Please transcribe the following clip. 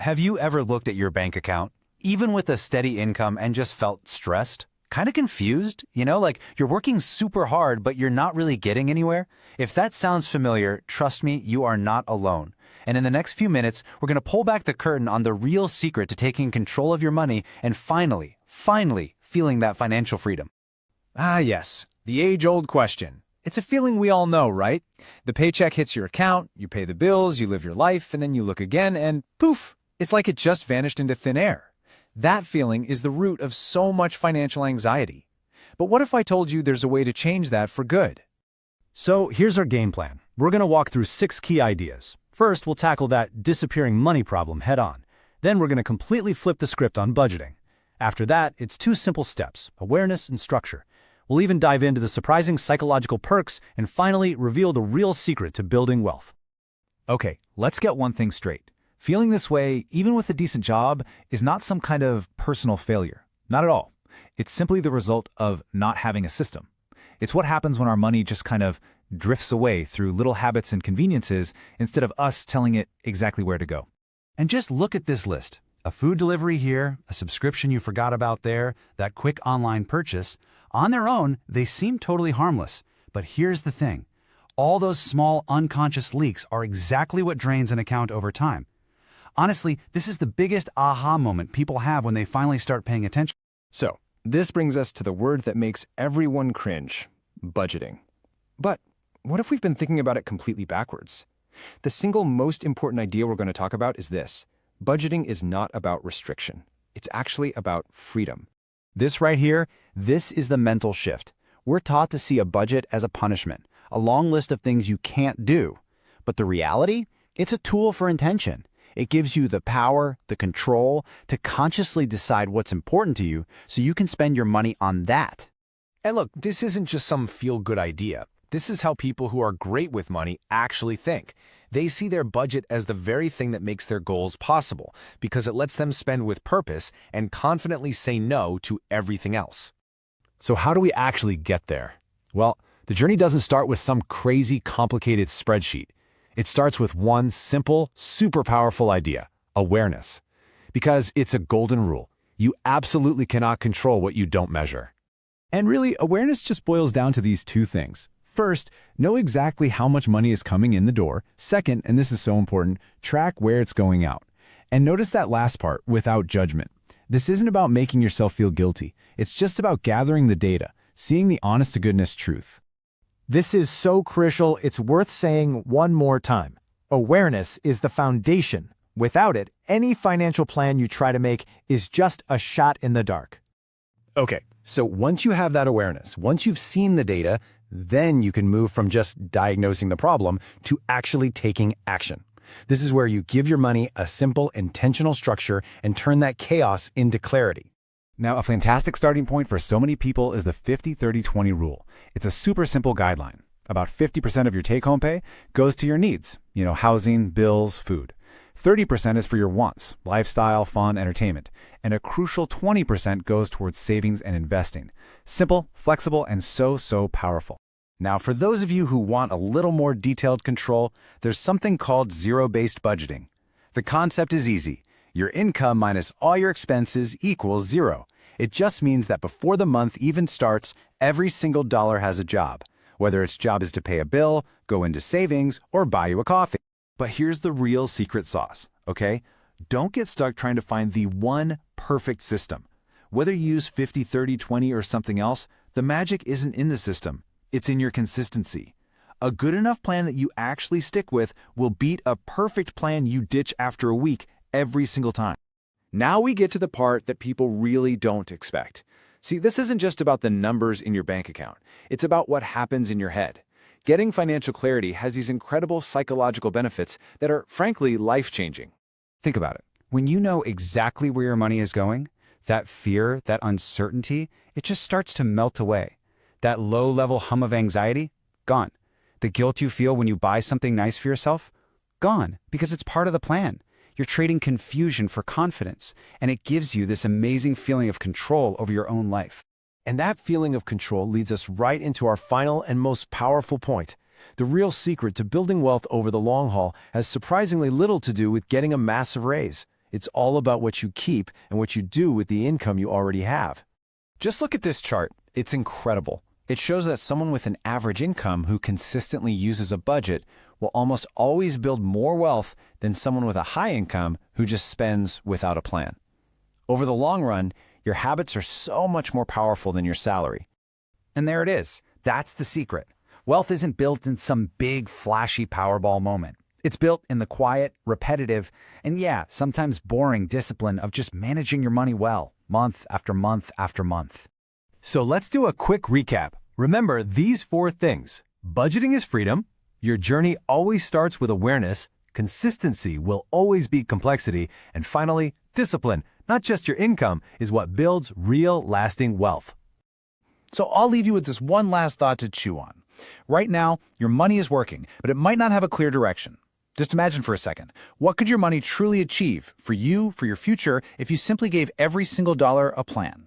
Have you ever looked at your bank account, even with a steady income, and just felt stressed? Kind of confused? Like you're working super hard, but you're not really getting anywhere? If that sounds familiar, trust me, you are not alone. And in the next few minutes, we're going to pull back the curtain on the real secret to taking control of your money and finally feeling that financial freedom. Ah, yes, the age-old question. It's a feeling we all know, right? The paycheck hits your account, you pay the bills, you live your life, and then you look again and poof, it's like it just vanished into thin air. That feeling is the root of so much financial anxiety. But what if I told you there's a way to change that for good? So here's our game plan. We're going to walk through 6 key ideas. First, we'll tackle that disappearing money problem head on. Then we're going to completely flip the script on budgeting. After that, it's 2 simple steps: awareness and structure. We'll even dive into the surprising psychological perks and finally reveal the real secret to building wealth. Okay, let's get one thing straight. Feeling this way, even with a decent job, is not some kind of personal failure. Not at all. It's simply the result of not having a system. It's what happens when our money just kind of drifts away through little habits and conveniences instead of us telling it exactly where to go. And just look at this list. A food delivery here, a subscription you forgot about there, that quick online purchase. On their own, they seem totally harmless. But here's the thing. All those small, unconscious leaks are exactly what drains an account over time. Honestly, this is the biggest aha moment people have when they finally start paying attention. So, this brings us to the word that makes everyone cringe: budgeting. But what if we've been thinking about it completely backwards? The single most important idea we're going to talk about is this: budgeting is not about restriction. It's actually about freedom. This right here, this is the mental shift. We're taught to see a budget as a punishment, a long list of things you can't do. But the reality? It's a tool for intention. It gives you the power, the control, to consciously decide what's important to you so you can spend your money on that. And look, this isn't just some feel-good idea. This is how people who are great with money actually think. They see their budget as the very thing that makes their goals possible, because it lets them spend with purpose and confidently say no to everything else. So how do we actually get there? Well, the journey doesn't start with some crazy, complicated spreadsheet. It starts with one simple, super powerful idea: awareness. Because it's a golden rule. You absolutely cannot control what you don't measure. And really, awareness just boils down to these 2 things. First, know exactly how much money is coming in the door. Second, and this is so important, track where it's going out. And notice that last part, without judgment. This isn't about making yourself feel guilty. It's just about gathering the data, seeing the honest-to-goodness truth. This is so crucial, it's worth saying one more time. Awareness is the foundation. Without it, any financial plan you try to make is just a shot in the dark. Okay, so once you have that awareness, once you've seen the data, then you can move from just diagnosing the problem to actually taking action. This is where you give your money a simple, intentional structure and turn that chaos into clarity. Now, a fantastic starting point for so many people is the 50-30-20 rule. It's a super simple guideline. About 50% of your take-home pay goes to your needs, housing, bills, food. 30% is for your wants, lifestyle, fun, entertainment. And a crucial 20% goes towards savings and investing. Simple, flexible, and so powerful. Now, for those of you who want a little more detailed control, there's something called zero-based budgeting. The concept is easy. Your income minus all your expenses equals 0. It just means that before the month even starts, every single dollar has a job. Whether its job is to pay a bill, go into savings, or buy you a coffee. But here's the real secret sauce, okay? Don't get stuck trying to find the one perfect system. Whether you use 50-30-20 or something else, the magic isn't in the system. It's in your consistency. A good enough plan that you actually stick with will beat a perfect plan you ditch after a week every single time. Now we get to the part that people really don't expect. See, this isn't just about the numbers in your bank account. It's about what happens in your head. Getting financial clarity has these incredible psychological benefits that are, frankly, life-changing. Think about it. When you know exactly where your money is going, that fear, that uncertainty, it just starts to melt away. That low-level hum of anxiety, gone. The guilt you feel when you buy something nice for yourself, gone, because it's part of the plan. You're trading confusion for confidence, and it gives you this amazing feeling of control over your own life. And that feeling of control leads us right into our final and most powerful point. The real secret to building wealth over the long haul has surprisingly little to do with getting a massive raise. It's all about what you keep and what you do with the income you already have. Just look at this chart. It's incredible. It shows that someone with an average income who consistently uses a budget will almost always build more wealth than someone with a high income who just spends without a plan. Over the long run, your habits are so much more powerful than your salary. And there it is. That's the secret. Wealth isn't built in some big, flashy Powerball moment. It's built in the quiet, repetitive, and yeah, sometimes boring discipline of just managing your money well, month after month after month. So let's do a quick recap. Remember these 4 things. Budgeting is freedom. Your journey always starts with awareness. Consistency will always beat complexity. And finally, discipline, not just your income, is what builds real, lasting wealth. So I'll leave you with this one last thought to chew on. Right now, your money is working, but it might not have a clear direction. Just imagine for a second, what could your money truly achieve for you, for your future, if you simply gave every single dollar a plan?